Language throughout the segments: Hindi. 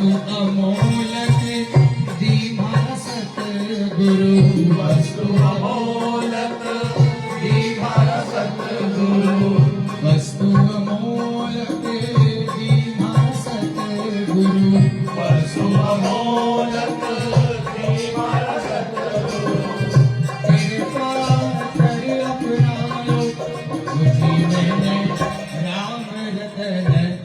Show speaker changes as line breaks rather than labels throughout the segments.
वस्तु अमोलक दीवाना सतगुरु वस्तु अमोलक दीवाना सतगुरु वस्तु अमोलक दीवाना सतगुरु वस्तु अमोलक दीवाना सतगुरु कृपा कर अपनायो मुझे मैंने राम रतन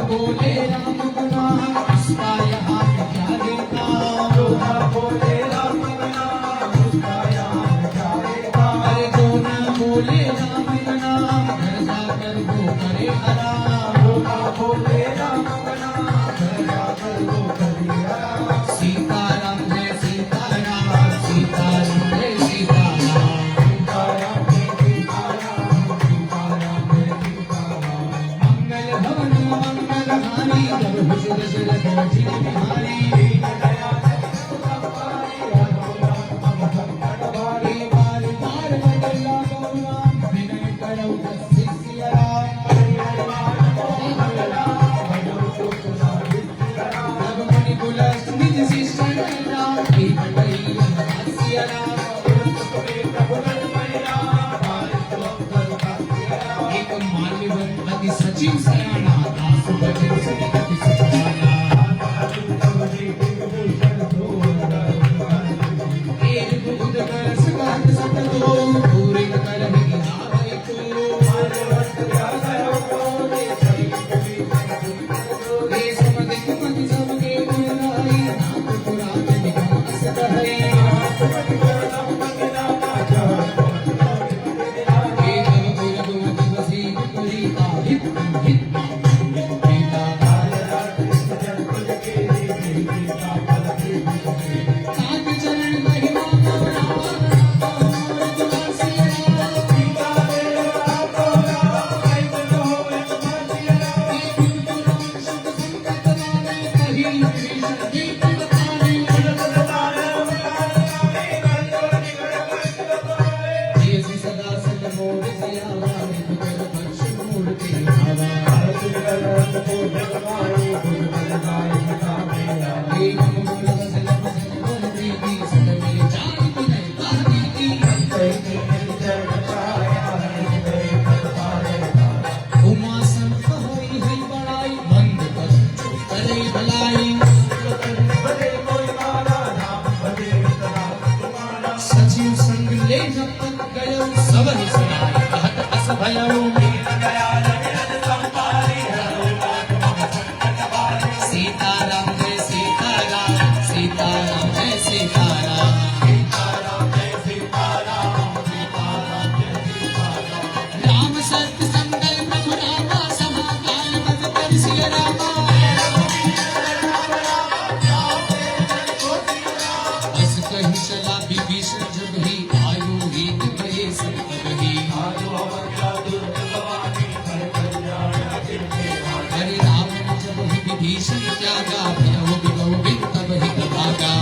बोले
अजित बिहारी बार बार मंडला गौरा विनय करौ शिष्यरा भगवानी गुलस निज शिष्यरा की मंडली हास्यरा एक माल्यवन अति सचिव सयाना दास भजन सतत सतपाला एक बुध कलश काट सततो पूरे कलह की नावय को ये समधिक पति सबके गुणगाई नाथ पुराण निगम सदहै सचिव संग ले जब तक गयो सब ही सुनाई कहत अस भयो सीताराम जय सीताराम सीताराम जय सीताराम राम सत्य संगल प्रभु रामा समाकाल मत कर सिय रामा अस कहीं चला विभीषण जब ही आयु रीत भये सब ही हरे रावण जब ही विभीषण त्यागा भयउ बिभउ बिन तब ही भागा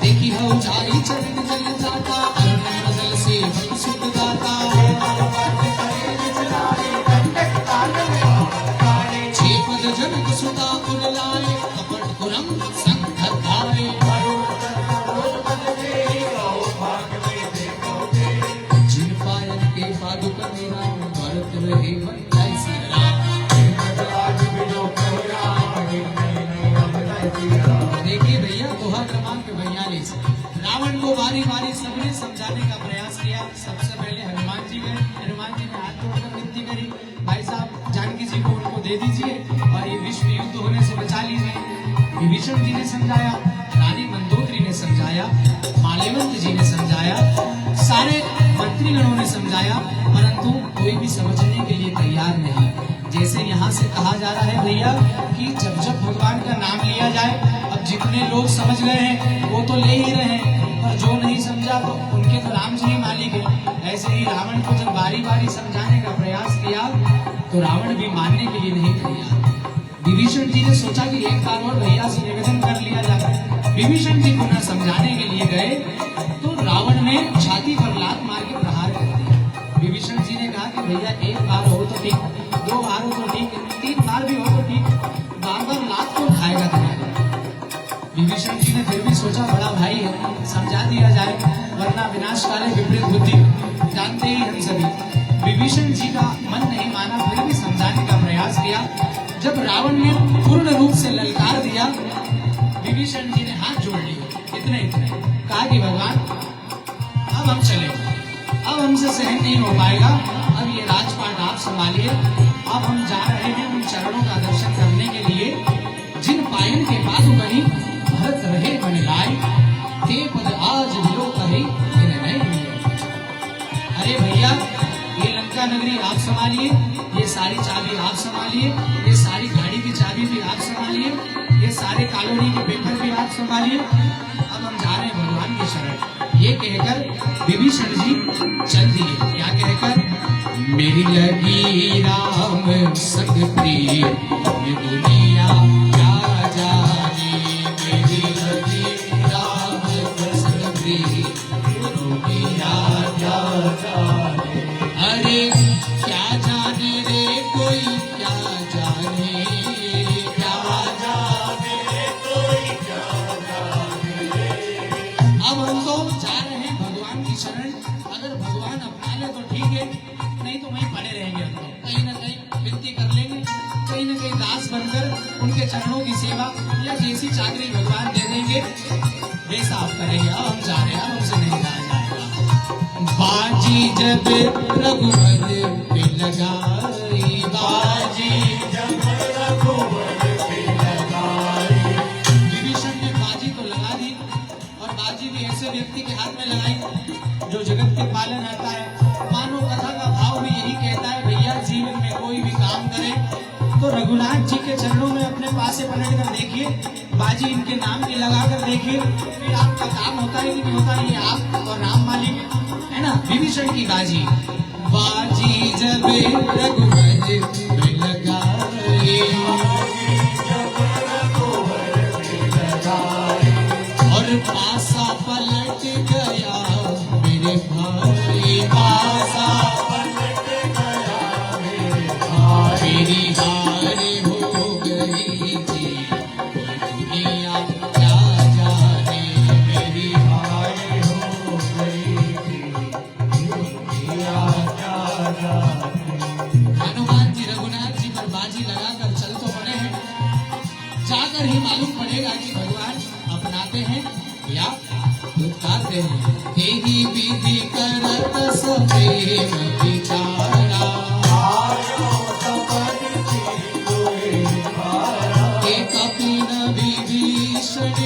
देखी हो जाई चरण जल जाता अरुण बदल से भई सुख दाता छे पद जनक सुता पुन लाए कपट पुरम संग धारे जिन पायन के पादुक मेरा भरत रहे मन जय श्री राम देखिए भैया दोहा क्रमांक 42 रावण को बारी बारी सबने समझाने का प्रयास किया। सबसे पहले हनुमान जी गए, हनुमान जी ने हाथ जोड़कर विनती करी, भाई साहब जानकी जी को उनको दे दीजिए और ये विश्व युद्ध होने से बचा लीजिए। विभीषण जी ने समझाया, रानी मंदोदरी ने समझाया, माल्यवंत जी ने समझाया, सारे मंत्रीगणों ने समझाया, परंतु कोई भी समझने के लिए तैयार नहीं। जैसे यहाँ से कहा जा रहा है भैया कि जब जब भगवान का नाम लिया जाए, अब जितने लोग समझ गए हैं वो तो ले ही रहे हैं, पर जो नहीं समझा तो उनके तो राम जी ही मालिक है। ऐसे ही रावण को जब बारी बारी समझाने का प्रयास किया तो रावण भी मानने के लिए नहीं तैयार। विभीषण जी ने सोचा कि एक बार और भैया से निवेदन कर लिया जाए। विभीषण जी को न समझाने के लिए गए तो रावण ने छाती पर लात मार के प्रहार कर दिया। विभीषण जी ने कहा कि भैया एक बार हो तो ठीक, 2 बार हो तो ठीक, 3 बार भी हो तो ठीक, बार बार लात क्यों खाएगा तुम्हारा। विभीषण जी ने फिर भी सोचा बड़ा भाई है, समझा दिया जाए, वरना विनाश काले विपरीत बुद्धि, जानते ही हम सभी। विभीषण जी का मन नहीं माना, फिर भी समझाने का प्रयास किया। जब रावण ने पूर्ण रूप से ललकार दिया, विभीषण जी ने हाथ जोड़ लिए, इतने कहा कि भगवान अब हम चले, अब हमसे सहन नहीं हो पाएगा, अब ये राजपाट आप संभालिए। अब हम जा रहे हैं उन चरणों का दर्शन करने के लिए जिन पायन के पास बनी भरत रहे बन लाए, ते पद आज विलो कहे इन नहीं मिले। अरे भैया ये लंका नगरी आप संभालिए, ये सारी चाबी आप संभालिए, ये सारी गाड़ी की चाबी भी आप संभालिए, ये सारे कॉलोनी के पेपर भी आप संभालिए, अब हम जा रहे हैं भगवान के शरण। ये कहकर विभीषण जी चल दिए। क्या कहकर? मेरी लगी राम संग प्रिय ये दुनिया क्या जाने। मेरी लगी राम संग प्रिय ये दुनिया क्या जाने। अरे क्या जाने रे कोई क्या जाने, क्या जाने कोई क्या जाने। अब हम तो जा रहे हैं भगवान की शरण। अगर भगवान अपना ले तो ठीक है, नहीं तो वहीं पड़े रहेंगे। हम तो कहीं ना कहीं विनती कर लेंगे, कहीं ना कहीं दास बनकर उनके चरणों की सेवा या जैसी चाकरी भगवान दे देंगे वैसा आप करेंगे। अब हम जा रहे हैं, अब हमसे नहीं कहा जाएगा। बाजी जब रघुवर पे लगाई, बाजी जब रघुवर पे लगाई। विभीषण ने बाजी तो लगा दी, और बाजी भी ऐसे व्यक्ति के हाथ में लगाई जो जगत के पालन आता है। मानव कथा का भाव भी यही कहता है, भैया जीवन में कोई भी काम करे तो रघुनाथ जी के चरणों में अपने पास से पलट कर देखिए, बाजी इनके नाम की लगा कर देखिए, फिर आपका काम होता है कि नहीं होता है, ये आप और राम मालिक है ना। विभीषण की बाजी, बाजी जब रघुवर पे लगाई, और पासा पलट गया मेरे भाई, पासा पलट गया मेरे भाई। मेरी हार हो गई जी दुनिया क्या जाने। मेरी हार हो गई जी दुनिया क्या जाने। हनुमान जी रघुनाथ जी पर बाजी लगाकर चल तो पड़े हैं, जाकर ही मालूम पड़ेगा कि भगवान अपनाते हैं या दुत्कारते हैं। यही विधि करत सप्रेम विचारा, एक कपिन विभीषण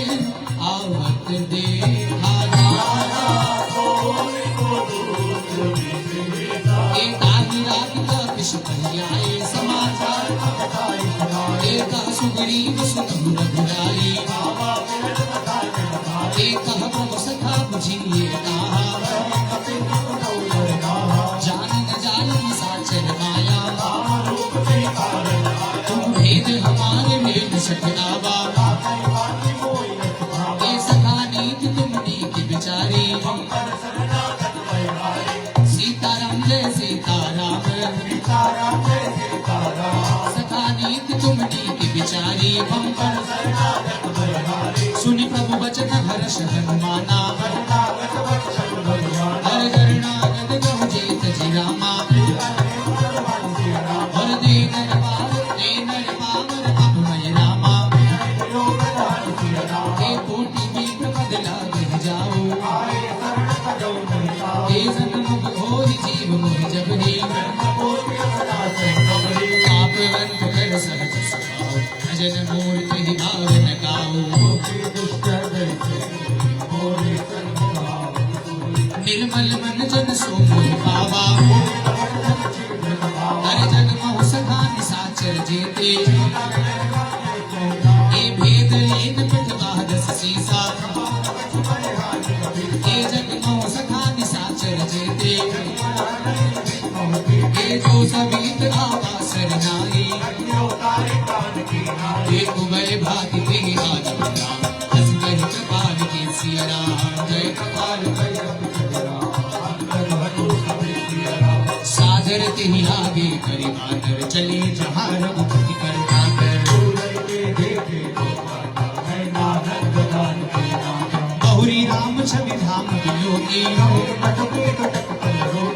आवत देखा, एक आदि रात का कृष्ण कन्याए समाचार, एक सुग्रीव सुतम रघुराई, एक प्रभु सखा बुझिए कहा, जान न जान साचर माया, तुम भेद हमारे भेद सख आवा। ये सखा नीति तुम नीति बिचारी, सीताराम जय सीताराम, सखा नीति तुम नीति बिचारी। सुनि प्रभु वचन हर्ष हनुमाना, हर शरणागत कहु जेत जी रामा, और दीनर पावन अभय रामा, हे कोटि विप्र पद लागे जाओ, हे सन्मुख घोर जीव मोहि जबहि, पापवंत कर सहज सुभाव, भजन मूर्ति भावन गाओ। निर्मल मन जन सो मोहि पावा, हर जग महु सखा निसाचर जेते, ये भेद लेन पिठवा दस सीसा, ये जग महु सखा निसाचर जेते, ये जो सबीत आवास रनाई, ये उभय भाति तेहि आज बता, हस कहि कृपाल के सिया राम। जय कृपाल सादर तेहि आगे करि बानर, चले जहाँ रघुपति कर जाकर, बहुरी राम छवि धाम विलोकी,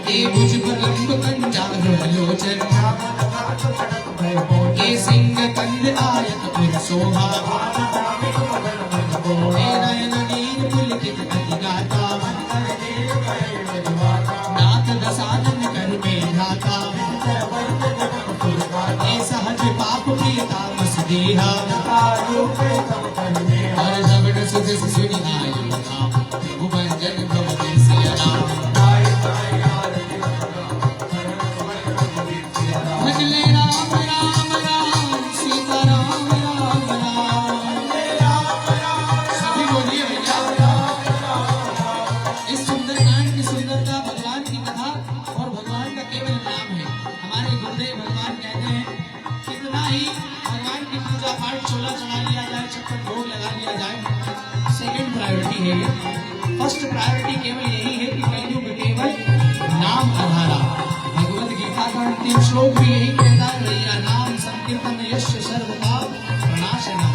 ए मुझ प्रलंब कंजाल लोचन, ए सिंह कंद आयत पुर शोभा, ए नयन नीर पुलकित अति गाता, नाथ दसानन कर में घाता, ए सहज पाप प्रियता मस देहा, हर जबन सुजस सुनि आयु नाम, भुवंजन भव सिया राम। भजले राम राम राम, सीता राम राम राम, सभी बोलिए भैया। इस सुंदरकांड की सुंदरता भगवान की कथा और भगवान का केवल नाम है। गुरुदेव भगवान कहते हैं कितना ही भगवान की पूजा पाठ चोला चढ़ा लिया जाए, छप्पन भोग लगा लिया जाए, सेकंड प्रायोरिटी है ये। फर्स्ट प्रायोरिटी केवल यही है कि कलयुग केवल नाम आधारा। भगवत गीता का अंतिम श्लोक भी यही कहता है, भैया नाम संकीर्तन यश सर्व पाप प्रणाशना।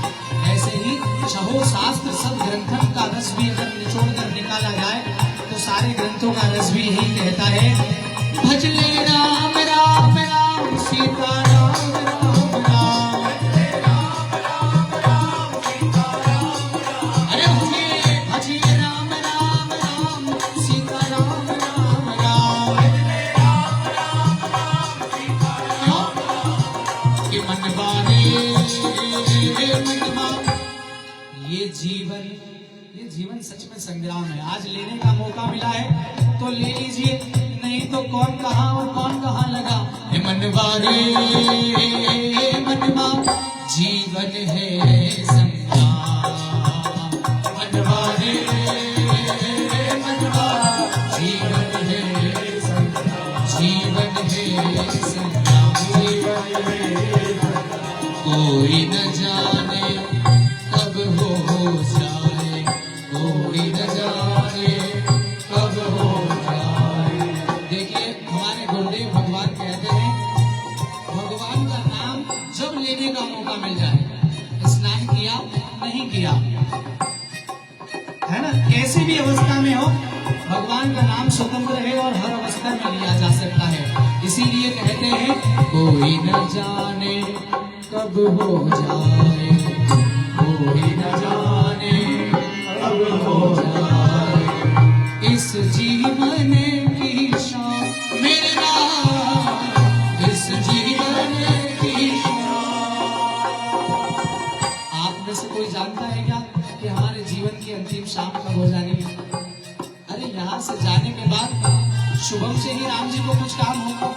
ऐसे ही छहो शास्त्र सब ग्रंथों का रस भी अगर निचोड़ कर निकाला जाए तो सारे ग्रंथों का रस भी यही कहता है, भजले राम राम राम सीता राम राम राम, अरे भजले राम राम राम सीता राम राम राम, कि मन बाने मनवा। ये जीवन सच में संग्राम है। आज लेने का मौका मिला है तो ले लीजिए, नहीं तो कौन कहाँ और कौन कहाँ लगा। मनवा रे मनवा जीवन है संग्राम, मनवा रे मनवा जीवन है संग्राम, जीवन है संग्राम, जीवन है। कोई न जाने कब हो जाए, कोई न जाने कब हो जाए। देखिए हमारे गुरुदेव भगवान कहते हैं, भगवान का नाम जब लेने का मौका मिल जाए, स्नान किया नहीं किया है ना, कैसी भी अवस्था में हो, भगवान का नाम स्वतंत्र है और हर अवस्था में लिया जा सकता है। इसीलिए कहते हैं कोई न जाने कब हो जाए, कोई न जाने कब हो जाए, इस जीवन की शान मेरे नाम, इस जीवन की शान। आप में से कोई जानता है क्या कि हमारे जीवन की अंतिम शाम कब हो जानी है? अरे यहाँ से जाने के बाद शुभम से ही राम जी को कुछ काम होगा,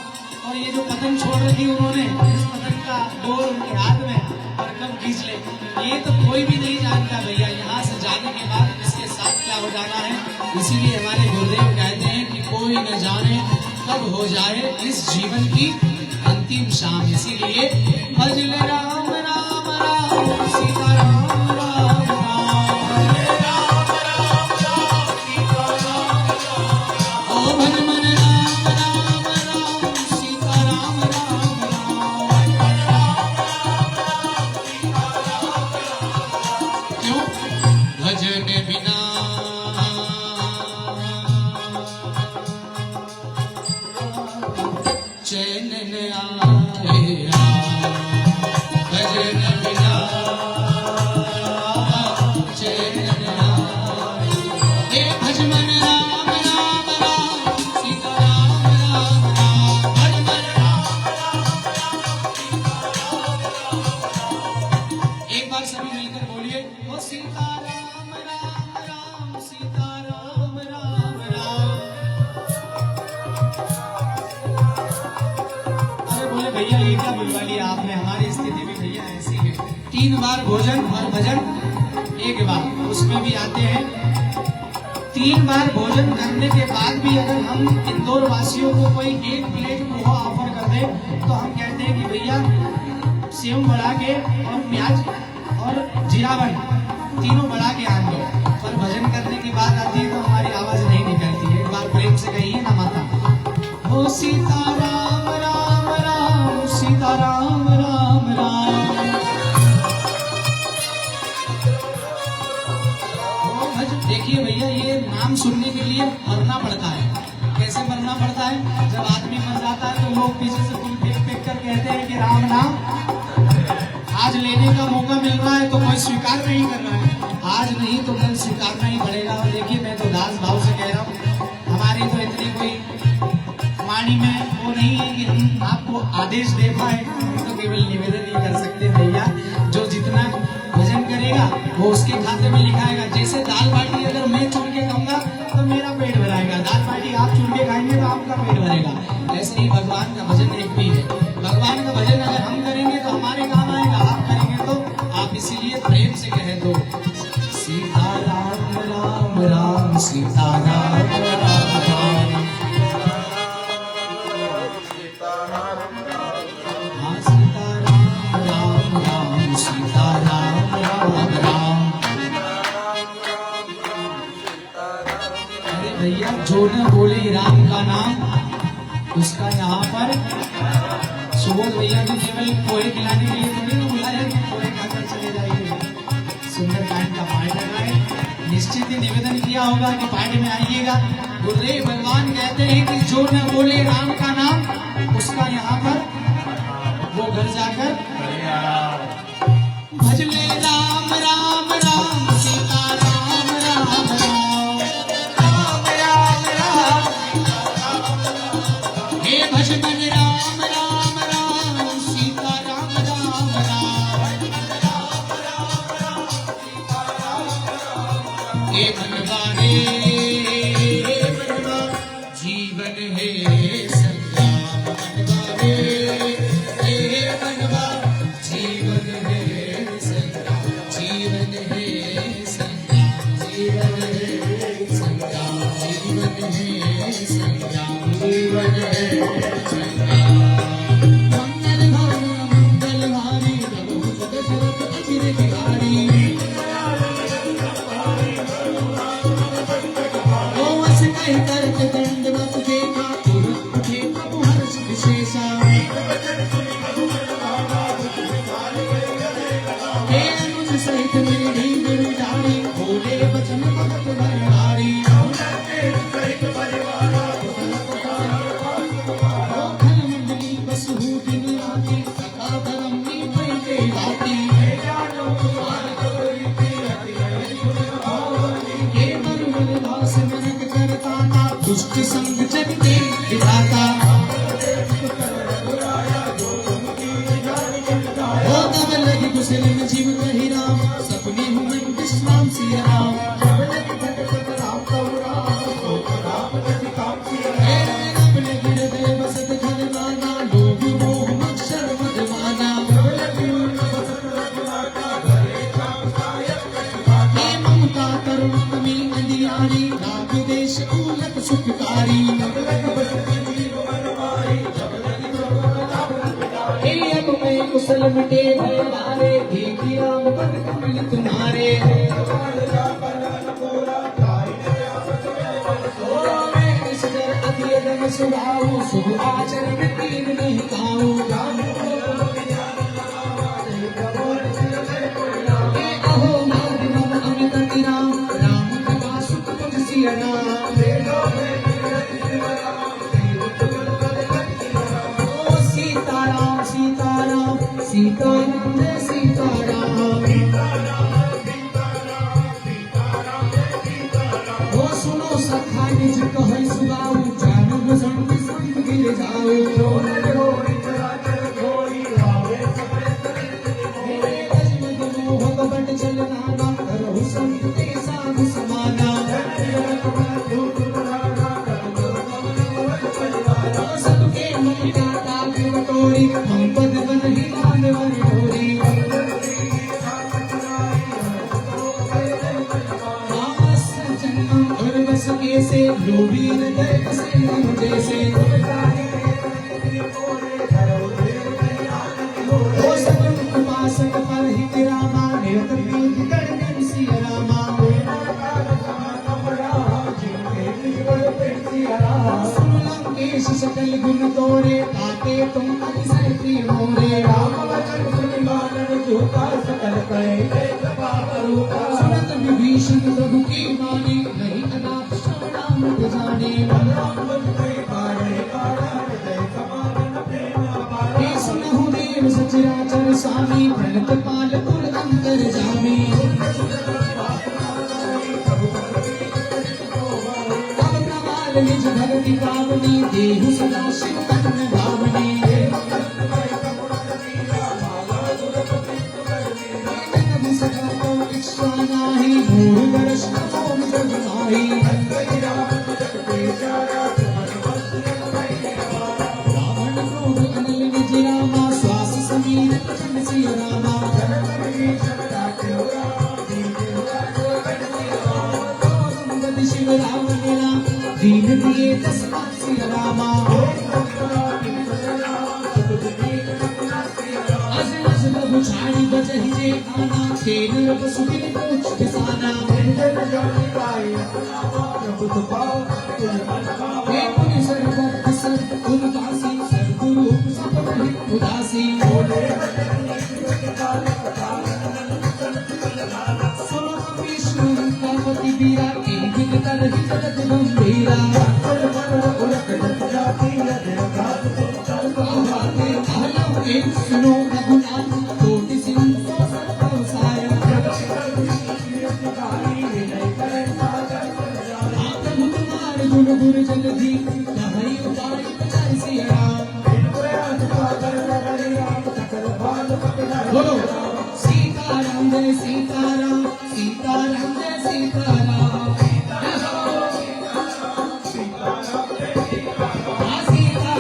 और ये जो पतंग छोड़ रखी उन्होंने, इस पतंग का डोर उनके हाथ में और कब खींच ले, ये तो कोई भी नहीं जानता भैया। यहाँ से जाने के बाद इसके साथ क्या हो जाना है। इसीलिए हमारे गुरुदेव कहते हैं कि कोई न जाने कब हो जाए इस जीवन की अंतिम शाम। इसीलिए भजले राम राम राम सीता राम राम राम, राम राम राम सीता राम राम, ओ भज मन राम राम राम सीता राम राम राम। क्यों? भजन बिना चैन न आए, भजन बिना चैन न आए, हे भज मन राम राम राम सीता राम राम राम, भज मन राम राम सीता राम राम। एक बार सभी मिलकर बोलिए, ओ सीता राम राम राम सीता राम राम राम। अरे बोले भैया ये क्या बुलवा लिया आपने, हमारी स्थिति भी भैया ऐसी है। 3 बार भोजन और भजन एक बार, उसमें भी आते हैं। 3 बार भोजन करने के बाद भी अगर हम इंदौर वासियों को कोई 1 प्लेट पोहा ऑफर कर दे तो हम कहते हैं कि भैया सेव बढ़ा के और प्याज और जीरावन तीनों बढ़ा के आन दो। पर भजन करने की बात आती है तो हमारी आवाज नहीं निकलती है। एक बार प्रेम से कहिए ना माता, हो सीता राम राम राम सीता राम राम राम। देखिए भैया ये नाम सुनने के लिए मरना पड़ता है। कैसे मरना पड़ता है? जब आदमी मर जाता है तो लोग पीछे से फूल फेंक फेंक कर कहते हैं कि राम नाम। आज लेने का मौका मिल रहा है तो कोई स्वीकार नहीं कर रहा है, आज नहीं तो कल स्वीकारना ही पड़ेगा। और देखिए मैं तो दास भाव से कह रहा हूँ, हमारी तो इतनी कोई वाणी में वो नहीं है कि हम आपको आदेश दे पाए, तो केवल निवेदन ही कर सकते भैया। जो जितना भजन करेगा वो उसके खाते में लिखाएगा। जैसे दाल बाटी अगर मैं चुन के खाऊंगा तो मेरा पेट भराएगा, दाल बाटी आप चुन के खाएंगे तो आपका पेट भरेगा। ऐसे ही भगवान का भजन एक भी है। भगवान का भजन अगर हम करेंगे तो हमारे काम आएगा, आप करेंगे तो आप। इसीलिए प्रेम से कहे तो सीता राम राम राम सीता राम राम राम सीता राम राम। जो न बोले राम का नाम उसका यहाँ पर सुबोध भैया जी केवल पोहे खिलाने के लिए थोड़ी ना बुलाया कि पोहे खाकर चले जाइए। सुंदरकांड का पाठ लगाए, निश्चित ही निवेदन किया होगा कि पाठ में आइएगा। गुरुदेव भगवान कहते हैं कि जो न बोले राम का नाम उसका यहाँ पर वो घर जाकर भजले राम राम राम सीता राम राम राम राम राम राम हे भजन राम राम राम सीता राम राम राम हे मनवा जीवन है संग्राम मनवा हे मनवा जीवन है संग्राम जीवन है संग्राम जीवन है संग्राम जीवन है संग्राम जीवन है संग्राम मंगल भारी प्रभु दशरथ अचिर बिहारी करत दंडवत देखा तुरंत उठे प्रभु हर्ष विशेषा हे अनुज सहित मेरी गुरुदारी बोले वचन भगत भरहारी खल मंडली बसु दिन राती सखा धर्म में बैठे राती हे मरुमल दास मनक करता दुष्ट संग चलते विधाता हो तब लगी कुशल में जीव कही राम सपने हुए विश्राम सिया राम अपने हृदय बसत धनवाना लोभ मोह मत्सर मदमाना हे ममता करुण में अंधियारी राग देश उलट सुखकारी हे अब मैं कुशल मिटे भय हारे देखी राम पद कमल तुम्हारे मैं इस जर अति अदम सुभाऊ शुभ आचरण तीन नहीं खाऊं हे अहो मार्ग मम अमित राम राम कृपा सुख मुझ सिया राम सीताराम सीताराम सीताराम जय सीताराम ओ सुनो सखा निज कहै सुनाऊ जान भजन संग गिर जाओ मोह बट चलना ना करहु संत के साथ समाना सबके मन का कटोरी हम पद बन हिलाने वाली डोरी जन्म और बस कैसे लोभी हृदय बसे जैसे ओ सगुन उपासक पर हित रामा निरत प्रीति करने सिया रामा सुन लंकेश सकल गुण तोरे ताते तुम अतिशय प्रिय मोरे राम वचन सुनि मानन झूठा सकल कहे सुनत विभीषण प्रभु की वाणी नहीं अनाथ शरणागत जाने हे सुनहु देव सचराचर स्वामी प्रणत पाल पुर अंतर जामी तब प्रमाल निज भगति पावनी देहु सदा शिव तन भावनी सका को इच्छा नाही मोर दर्श मोम जग नाही रावण क्रोध अनल निज रामा श्वास समीर प्रचंड सिया रामा गति शिव रावण राम दीन दिए तस्मात् सिया रामा छाड़ी बजहि जे आना तेन रब सुबिन पूछ विसारा जाना उदासी विष्णु पार्वती बीरा की विकटर ही जगत गंभीरा सुनो रघुनाथ कोटि सिंधु साया प्रभु तुम्हारे गुण गुरु जलधि कहीं उतारी पचार सिया बोलो सीताराम जय सीताराम सीताराम जय सीताराम सीताराम सीताराम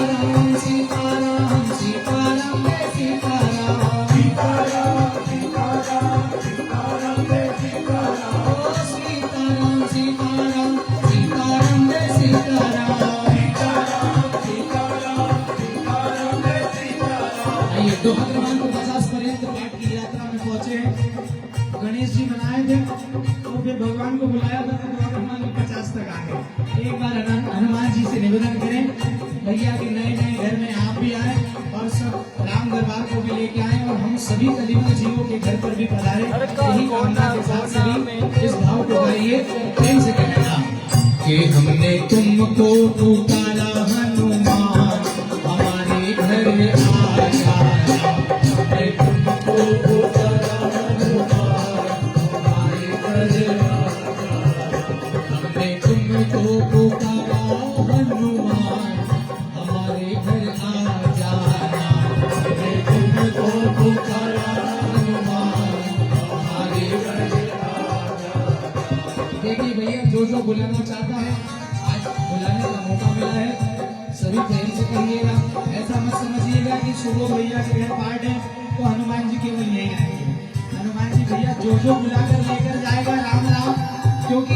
सीताराम जय सीताराम सीताराम सीताराम सीताराम जय सीताराम आइए दोहा क्रमांक 50 पर्यंत पाठ की यात्रा में पहुंचे हैं। गणेश जी मनाए थे तो फिर भगवान को बुलाया था तो दोहा क्रमांक 50 तक आ गए। एक बार हनुमान जी से निवेदन करें भैया कि नए नए घर में आप भी आए और सब राम दरबार को भी लेके आए और हम सभी कलियुग जीवों के घर पर भी पधारे। यही कामना के साथ सभी इस भाव को गाइए प्रेम से कहना कि हमने तुमको पुकारा हनुमान हमारे घर आ जाना हमने तुमको पुकारा हनुमान हमारे घर आ हमने तुमको पुकारा हनुमान हमारे घर आ जाना हमने तुमको पुकारा हनुमान हमारे घर आ जाना। देखिए भैया जो बुलाना चाहता है आज बुलाने का मौका मिला है सभी प्रेम से कहिएगा। ऐसा मत समझिएगा कि सुबह भैया के घर पार्ट है तो हनुमान जी केवल यही आएंगे। हनुमान जी भैया जो बुलाकर लेकर जाएगा राम राम क्योंकि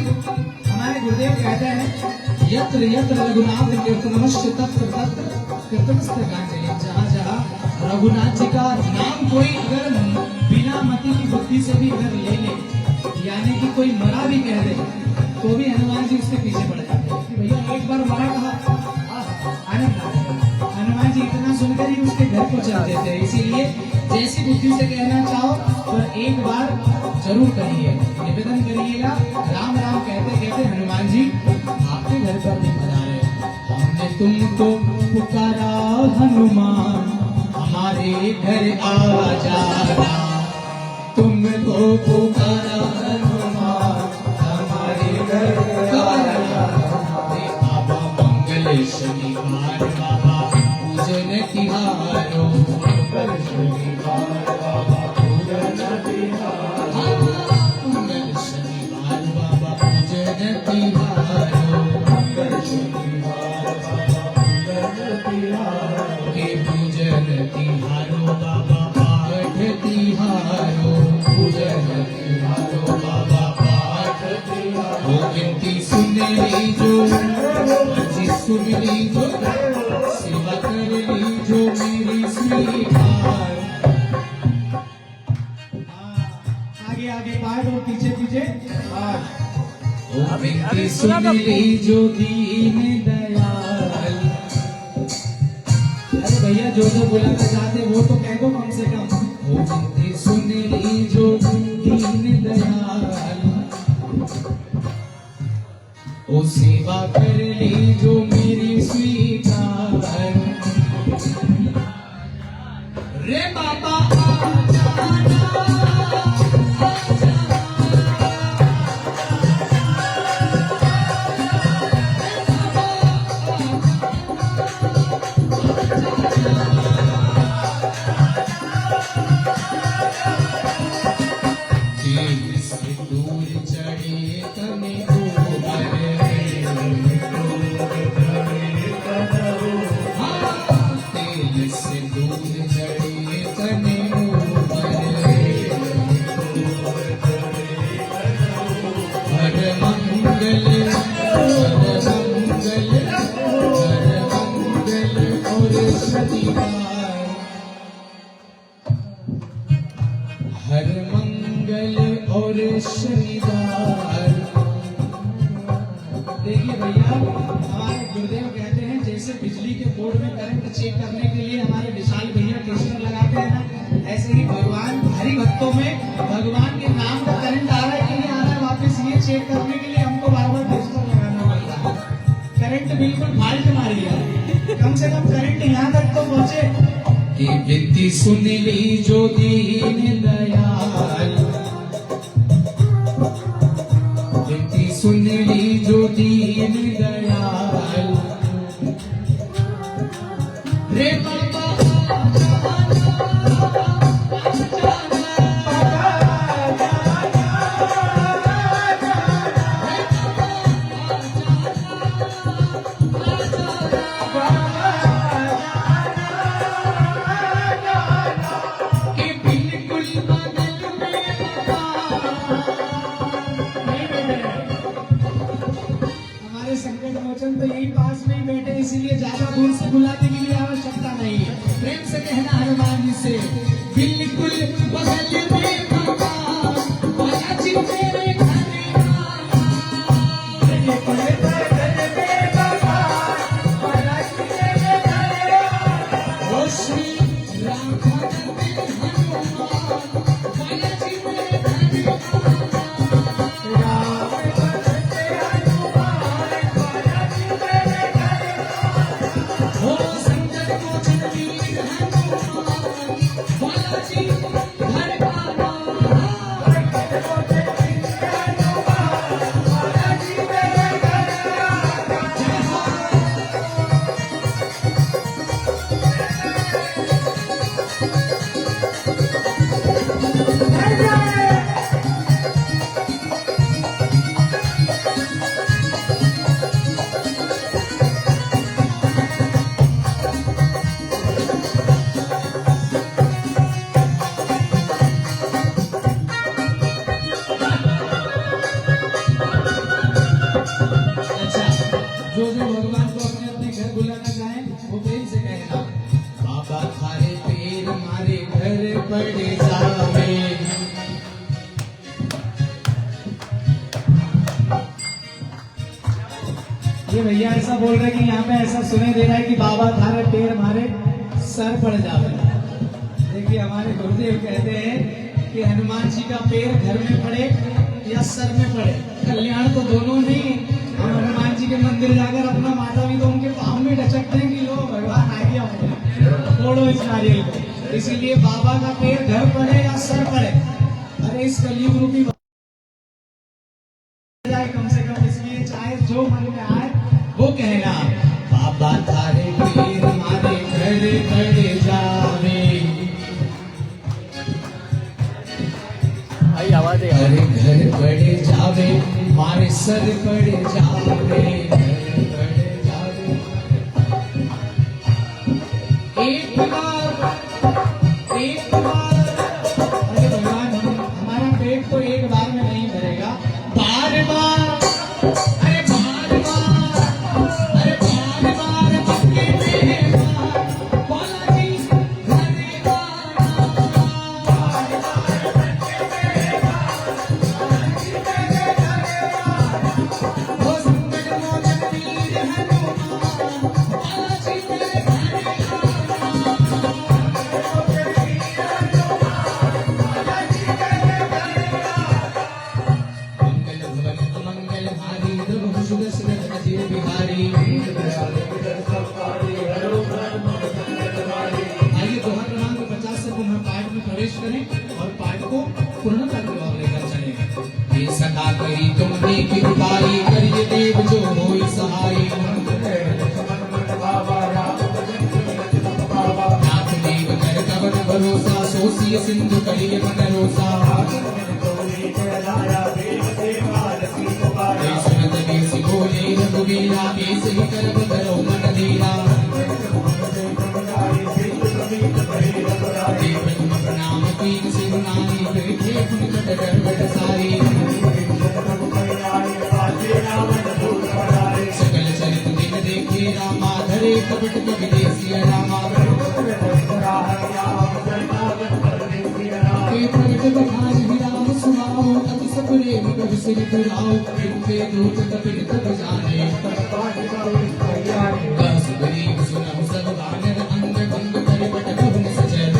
हमारे गुरुदेव कहते हैं यत्र यत्र रघुनाथ कीर्तनमश्च तत्र तत्र कीर्तनस्य गांजलि। जहाँ जहाँ रघुनाथ जी का नाम कोई अगर बिना मति की बुद्धि से भी अगर ले ले यानी कि कोई मरा भी कह दे तो भी हनुमान जी उसके पीछे पड़ जाते हैं कि भैया एक बार मरा कहा आनंद हनुमान जी इतना सुनकर ही उसके घर को चल देते हैं। इसीलिए जैसी बुद्धि से कहना चाहो पर एक बार जरूर कहिए निवेदन करिएगा। राम राम कहते कहते हनुमान जी आपके घर पर भी पधारे। हमने तुमको पुकारा हनुमान हमारे घर आ जाना तुमको पुकारा हनुमान हमारे घर आ जाना। बाबा मंगल शनिवार बाबा पूजन तिहारो मंगल शनिवार बाबा पूजन तिहारो मंगल शनिवार बाबा पूजन तिहारो मंगल शनिवार बाबा पूजन तिहारो हे पूजन तिहारो बाबा पाठ तिहारो पूजन तिहारो बाबा पाठ तिहारो गिनती सुन लीजो अर्जी सुन लीजो सेवा कर लीजो मेरी स्वीकार। आगे आगे पाठ और पीछे पीछे पाठ। ओ गिनती सुन लीजो दीन दयाल। अरे भैया जो बुलाना चाहते वो तो कह दो कम से कम। ओ गिनती सुन लीजो दीन दयाल ओ सेवा कर लीजो मेरी स्वीकार। रे बाबा हर मंगल और शनिवार। देखिए भैया, हमारे गुरुदेव कहते हैं जैसे बिजली के बोर्ड में करंट चेक करने के लिए हमारे विशाल भैया टेस्टर लगाते हैं ना, ऐसे ही भगवान हरि भक्तों में भगवान के नाम का करंट आ रहा है कि नहीं आ रहा है, वापस ये चेक करने के लिए हमको बार बार टेस्टर लगाना पड़ता है। करंट बिल्कुल फाल्ट मारी है, कम से कम करंट यहाँ तक तो पहुंचे कि विनती सुन ली जो दीन दयाल, विनती सुन ली जो दीन दयाल। रे बाबा तो यही पास में ही बैठे, इसीलिए ज्यादा दूर से बुलाने की आवश्यकता नहीं है। प्रेम से कहना हनुमान जी से, बिल्कुल बगल में बाबा, बालाजी मेरे घर श्री राम ये भैया ऐसा बोल रहे कि यहाँ पे ऐसा सुने दे रहा है कि बाबा थारे पैर मारे सर पड़ जावे। देखिए हमारे गुरुदेव कहते हैं कि हनुमान जी का पैर घर में पड़े या सर में पड़े, कल्याण तो दोनों नहीं। हम हनुमान जी के मंदिर जाकर अपना माता भी तो उनके पाँव में ढचकते हैं कि लो भगवान आ गया होगा, छोड़ो इस नारियल को। इसीलिए बाबा का पैर घर पड़े या सर पड़े, अरे इस कलयुग रूपी कम से कम, इसलिए चाहे जो मन में आए वो कहना, बाबा थारे पीर मारे घर पड़ जावे।
आई आवाज है,
अरे घर पड़ जावे, मारे सर पड़ जावे, घर पड़ जावे। एक बार अरे भगवान, हमारा पेट तो एक बार में नहीं भरेगा, बार बार और पाठ को पूर्णता की ओर लेकर चले। ये सदा करी तुमने कृपाई, करिए देव जो होई सहाय। नाथ देव कर कवन भरोसा, सोसिय सिंधु करिए मन रोसा। सुनत देसी बोले रघुवीरा, ऐसे ही करब धरो मन धीरा। प्रणाम तीन सिरुनानी, देखे पुनिकट गड़बड़ सारी। सकल चरित दिन देखे रामा, धरे कपट विदेशी रामा। प्रगट बखान ही राम सुनाओ, अति कब सिर दुराओ इनके दूत कपिल तब जाने बस गरीब सुनहु सब वानर अंग भंग कर बट बहु सचल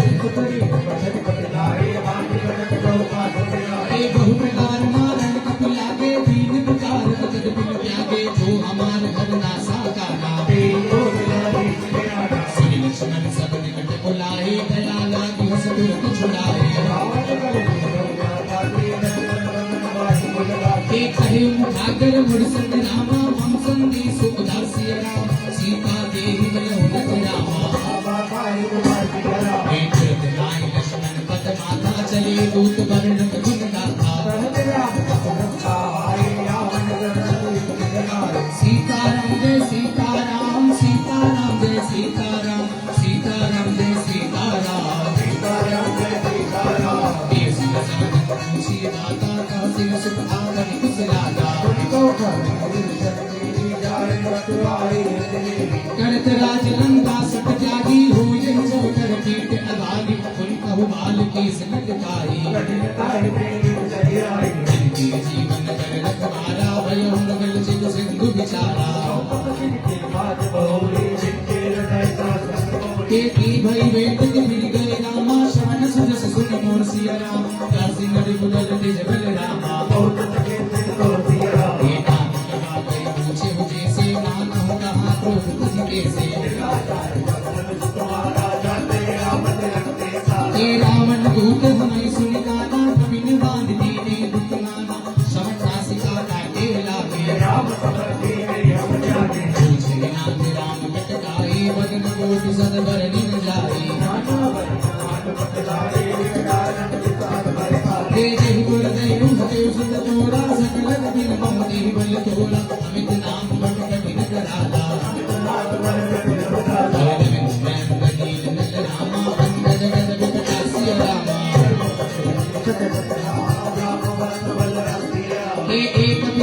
ए बहु प्रकार मारण कपिल लागे दीन पुकार तद बिन त्यागे जो हमार घर नासा काना श्री लक्ष्मण सब निकट बुलाए दया लागी हस तुरंत छुड़ाए एक कहे मुखागर मुड़संग रामा मम संदेशु उदासी राम सीता देहि बलहुनत रामा एक नाय लक्ष्मण पद माता चले दूत वर्णन गुण गाथा सीताराम जय सीताराम सीताराम जय सीताराम सीताराम जय सीताराम सीताराम जय सीताराम ये सिर समन पूछी माता का सिर सुख आकर कुशलाता करत राज लंका सट त्यागी हो यही जो कर पीठ अभागी उन कहु बाल की सनक ताई जिनके जीवन कर रखवारा भयो नगल चित सिंधु बिचारा के की भई वेट के मिल गए रामा श्रवण सुजस सुन मोर सिया राम काशी नर बुलल तेज बल रामा रावण दूत हमें सुनि गाना बिन बांध दीने दुख नाना श्रवण नासिका काटे लागे राम पूछे नाथ राम कट गाए वदन कोटि सद बरनि न जाए जय गुरुदेव हदेव सुत तोरा सकल दिन बहुते बल तोरा अमित नाम बट कठिन कराला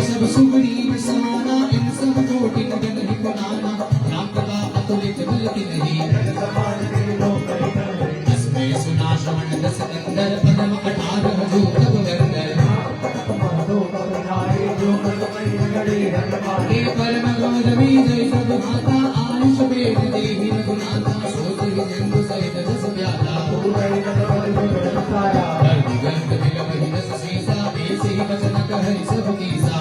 सब सुग्रीव समाना इन सब कोटि नगन ही पुनाना राम कथा अतुलित बिलति नहीं इसमें सुना श्रवण दस कंदर पदम 18 जो तब वर्णन हे परम गौरवी जय सब माता आयुष वेद देहि रघुनाथा सोत ही जंगु सहित रस प्याला गंध बिलम ही रस सीसा ऐसे ही वचन कहे सब कीसा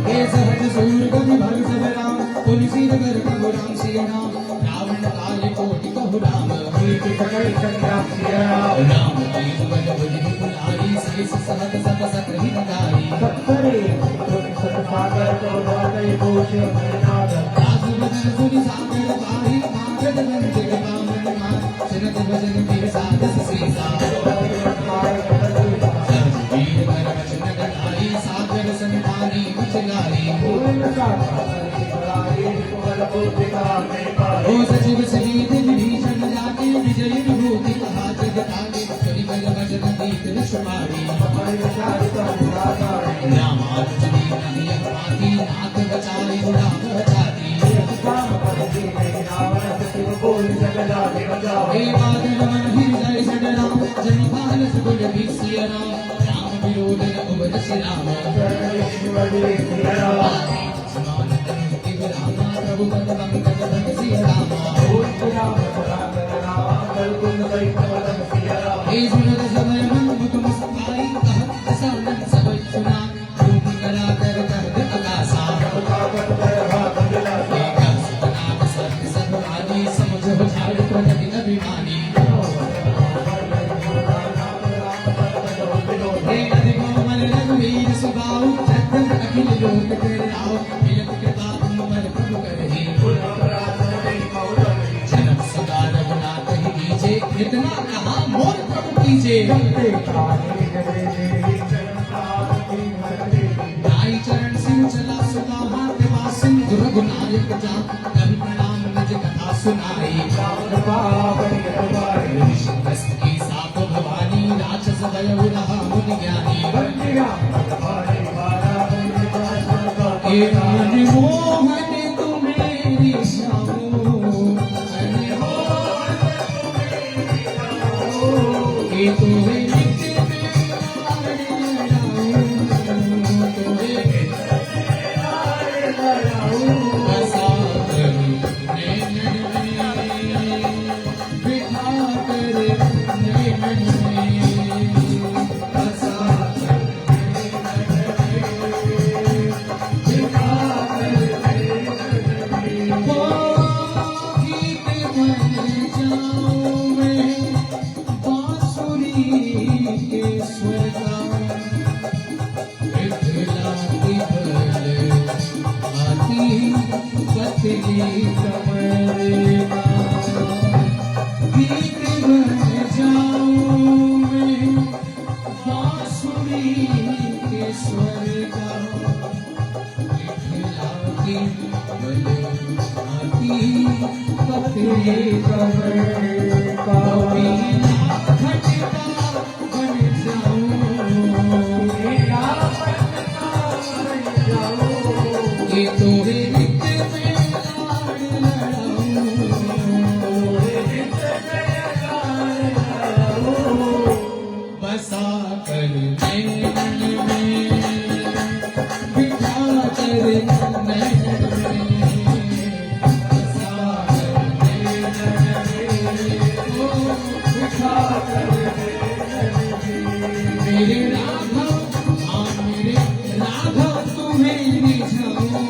हे सहज सूर गति भग सब राम तुलसी नगर कहु राम सिया राम रावण काल कोटि कहु राम राम तेज बल बुद्धि बुलारी शेष सहत सब सकहि नगारी राजु बदन सुनि सागर बाहि मागध बंद बामन मान सुनत भजन के साधस सीसा सागर संतानी मचलाई ओ सचिव सहित विभीषण जाके विजय विभूति कहा जग ताके करि बल वचन दीप रसमारी रामानुजनी कहिय पाती नाथ बचाई राम बचाती हे बादल मन हृदय सडरा जन काल सुगुल भीसिया राम विरोध न उबर श्रीराम समान तनु के विरामा प्रभु पद पंकज धन सिया रामा हे सुनत समय मन मुख मुस्काई कहत सानन सब सुना रूप करा कर कहत आकाशा हे कस नाम सत्य सब आदि समझ झाड़ प्रगति अभिमानी हे अधिकोमल रघुवीर सुबाहु चक्र अखिल लोक तेराओ मिलत कृपा तुम पर प्रभु करहि जन्म सदा रघुनाथ ही कीजे इतना कहा मोर प्रभु कीजे नाई चरण सिंह चला सुना हाथ वासन रघुनायक जा कभी प्रणाम निज कथा सुनाई ऋषि की साप भवानी राक्षस भय रहा मुनि ज्ञानी मोहन तुम्हें तुम्हें कमर का गीत बन जाऊं मैं बांसुरी के स्वर का लिखलाती बलसाती पतले कमर का खटका बन जाऊं मेरा पटका बन जाऊं ये तोरे रित में लाड़ लड़ाऊं तोरे रित में लाड़ लड़ाऊं बसा कर नैन में बिठा कर नैन में बसा कर नैन में ओ बिठा कर मेरे राघव हाँ मेरे राघव तुम्हें रिझाऊं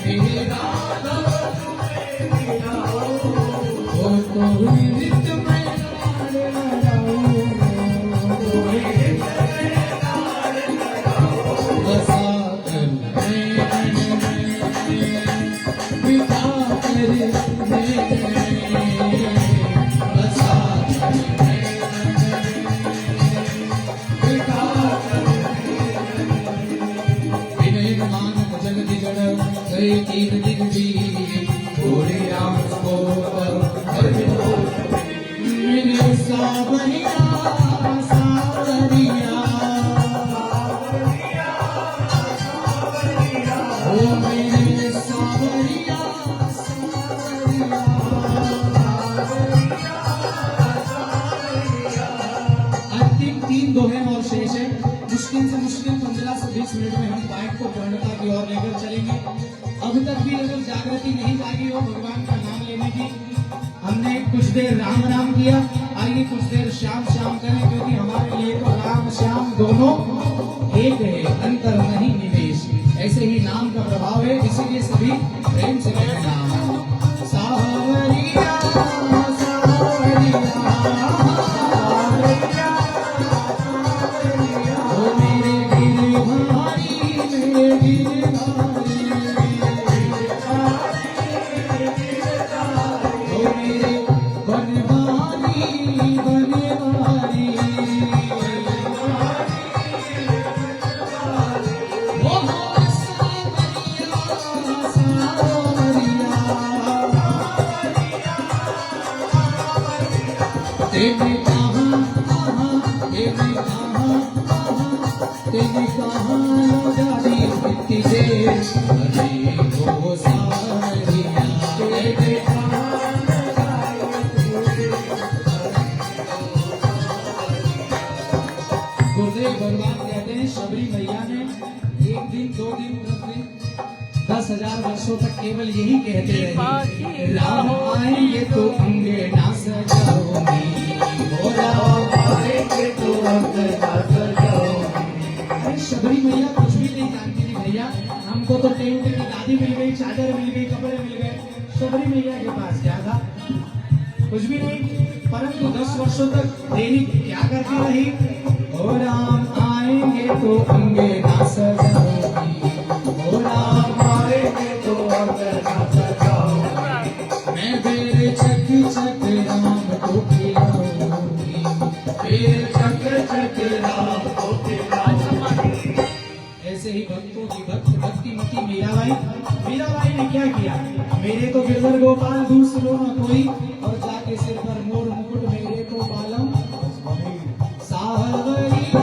मेरे राघव तुम्हें रिझाऊं ओ तोरे रित में लाड़ लड़ाऊं तोरे रित में लाड़ लड़ाऊं बसा कर नैन में बिठा कर नैन में बसा कर बिठा कर विनय मानव जगति जड़ गए तीन दिन भी बोले राम को मेरे सावरिया सावरिया ओ मेरे सावरिया सावरिया अंतिम 3 दोहे और शेष है मुश्किल से मुश्किल 15 से 20 मिनट में हम बाइक को पूर्णता की ओर लेकर चलेंगे अब तक भी अगर जागृति नहीं जागी हो भगवान का नाम लेने की हमने कुछ देर राम राम किया आइए कुछ देर श्याम श्याम करें क्योंकि हमारे लिए तो राम श्याम दोनों एक है अंतर नहीं निवेश ऐसे ही नाम का प्रभाव है इसीलिए सभी प्रेम से कहें नाम सावरिया सावरिया ओ मेरे गिरधारी मेरे गिरधारी ओ मेरे बनवारी बनवारी ओ सावरिया सावरिया तेरे कहाँ तेरी कहाँ गाड़ी कितनी देर अरे वो सावरिया तेरे कहाँ गुरुदेव भगवान कहते हैं शबरी मैया ने 1 दिन 2 दिन 10 दिन 10,000 वर्षों तक केवल यही कहते रहे राम आएंगे तो अंगना सजाओगी हो राम आएंगे तो अंगना सजाओगी शबरी मैया कुछ भी नहीं जानती थी भैया हमको तो टेंट की गादी मिल गई चादर मिल गई कपड़े मिल गए शबरी मैया के पास क्या था कुछ भी नहीं परंतु 10 वर्षों तक देवी क्या करती रही ओ राम आएंगे तो अंगना सजाओगी ओ राम आएंगे तो अंगना सजाओगी मैं बेर चक चक राम को खिलाऊंगी बेर चक चक राम को खिलाऊंगी ऐसे ही भक्तों की भक्ति मती मीराबाई ने क्या किया मेरे तो गिरधर गोपाल दूसरो न कोई और जाके सिर पर मोर मुकुट मेरे को पालम सावरिया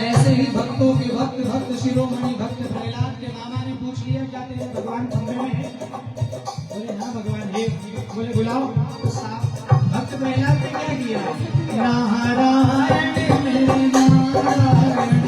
ऐसे ही भक्तों के भक्त शिरोमणि भक्त प्रहलाद के मामा ने पूछ लिया क्या तेरे भगवान खंबे में है बोले हाँ भगवान है बोले बुलाओ भक्त प्रहलाद ने क्या किया नारायण मेरे नारायण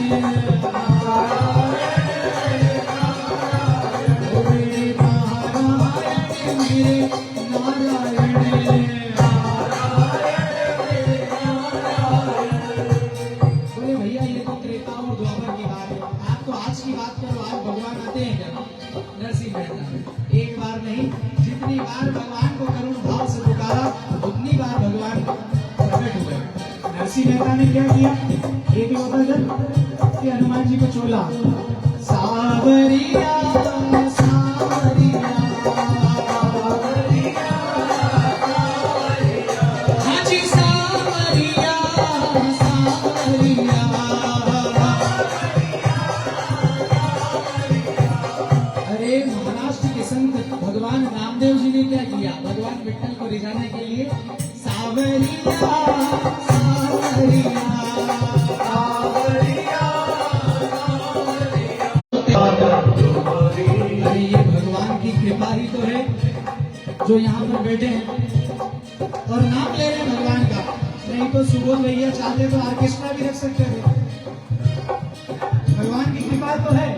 एक बार नहीं जितनी बार भगवान को करुण भाव से पुकारा उतनी बार भगवान प्रकट हुए। नरसिंह मेहता ने क्या किया एक ही होता जब जी को चोला। सावरिया सावरिया, हाँ जी सावरिया सावरिया। अरे महाराष्ट्र के संत भगवान रामदेव जी ने क्या किया, भगवान विठ्ठल को रिझाने के लिए सावरिया सावरिया सावरिया। अरे ये भगवान की कृपा ही तो है जो यहाँ पर बैठे हैं और नाम ले रहे हैं भगवान का। नहीं तो सुबोध भैया चाहते तो ऑर्केस्ट्रा भी रख सकते थे। भगवान की कृपा तो है।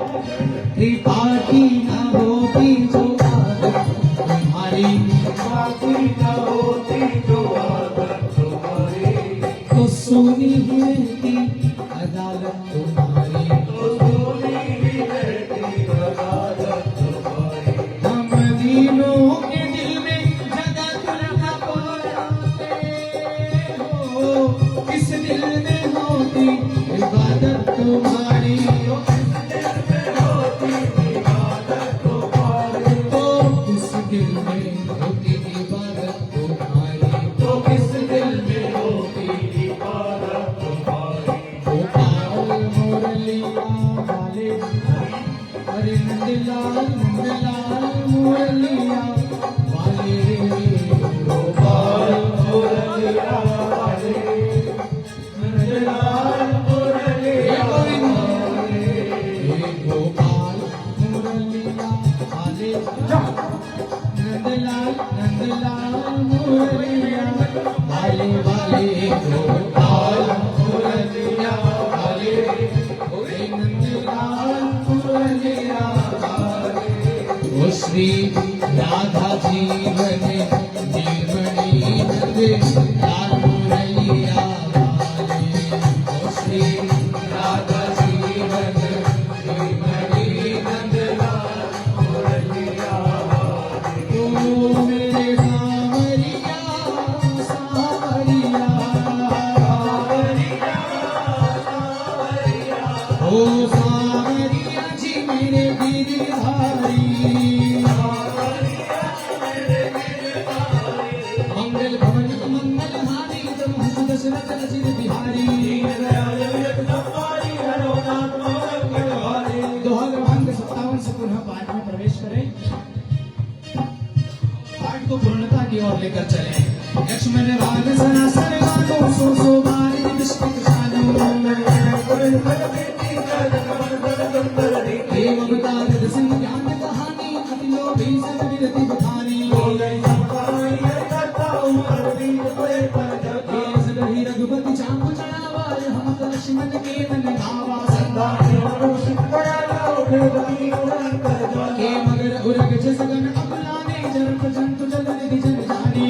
कृपा की न होती जो आदत तुम्हारी, कृपा की न होती जो आदत तुम्हारी, तो सुनी ही रहती अदालत तुम्हारी, तो सुनी ही रहती अदालत तुम्हारी। हम दीनों के दिल में जगह तुलना पाते हो, किस दिल में होती इबादत तुम्हारी, नंदलाल नंदलाल मुरलिया वाले, गोपाल मुरलिया वाले, नंदलाल मुरलिया वाले, गोपाल मुरलिया वाले, नंदलाल नंदलाल मुरलिया वाले वाले, गोपाल मुरलिया वाले, नंदलाल मुरलिया। ओ श्री राधा जीवन निर्मणी नंद लाल मुरलिया वाले, ओ श्री राधा जीवन निर्मणी नंद लाल मुरलिया वाले। ओ मेरे सावरिया सावरिया सावरिया सावरिया, ओ सावरिया जी मेरे गिरधारी, मंगल भवन मंगल हारी, जब दशरथ अजित बिहारी, दोहा क्रमांक 57 से पुनः पाठ में प्रवेश करें। पाठ को पूर्णता की ओर लेकर चले। लक्ष्मण राग सनासन गानो, सो सो बारी विष्णु शानो, देव अवतार दसिंह ज्ञान कहानी, अतिलो भी सब विरति बखानी, रघुपति चाप चढ़ावा, हम लक्ष्मण के मन भावा, के मगर उरग जसगन अबलाने, जरप जंतु जल निधि जन जानी,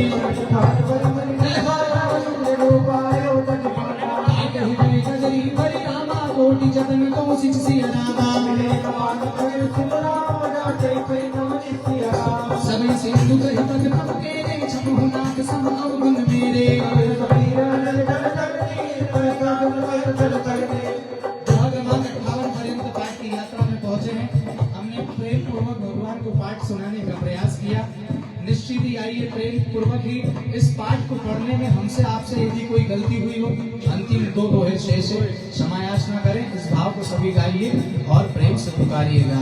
गजरी बड़ी रामा, कोटि जतन को सिच सिया रामा, सभी सिंधु कहि पग पग केरे, छपहु नाथ सम अवगुण मेरे, पाठ की यात्रा में पहुंचे हैं। हमने प्रेम पूर्वक भगवान को पाठ सुनाने का प्रयास किया। निश्चित ही आइए प्रेम पूर्वक ही इस पाठ को पढ़ने में हमसे आपसे यदि कोई गलती हुई हो, अंतिम दो दोहे शेष है, क्षमा याचना करें। इस भाव को सभी गाइए और प्रेम से पुकारिएगा।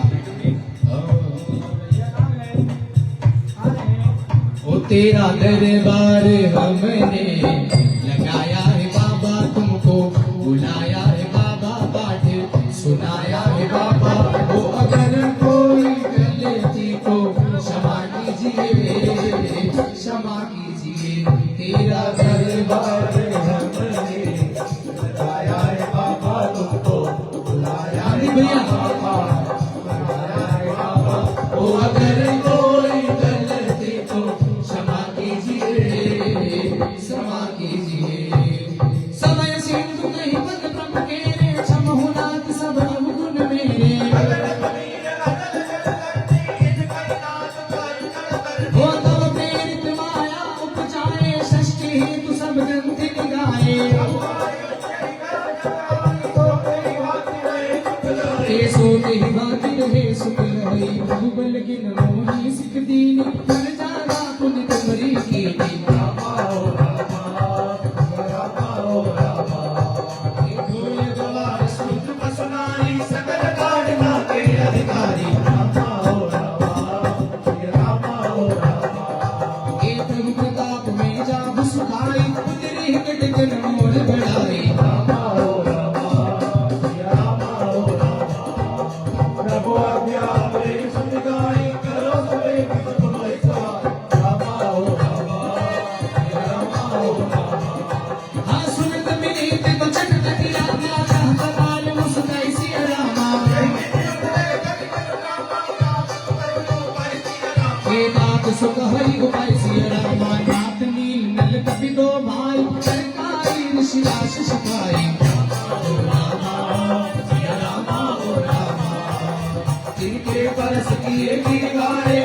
ओ तेरा दरबार हमने लगाया है बाबा, तुमको बुलाया है बाबा, पाठ सुनाया है बाबा। ओ अगर कोई गलती को क्षमा कीजिए, क्षमा कीजिए। तेरा दरबार हमने लगाया है बाबा, तुमको बुलाया है बाबा, बुलाया है बाबा। ओ अगर कोई गलती को क्षमा कीजिए, क्षमा कीजिए। समय सिंधु नहीं बन प्रभु के रे, क्षमहु नाथ सब अवगुण मेरे। हो तब प्रेरित माया उपजाए, षष्ठी हेतु सब ग्रंथि गाए। के सोते ही बाती रहे सुख लहरी प्रभुबल गिन मोही सिख दीनी कर जाना पुन तुम्हारी कीनी सुख हरि गोपाल सिया रामा नाथ नील नल कपि दो भाई सरकारी ऋषिराश सिखाई तिनके परस किए की गारे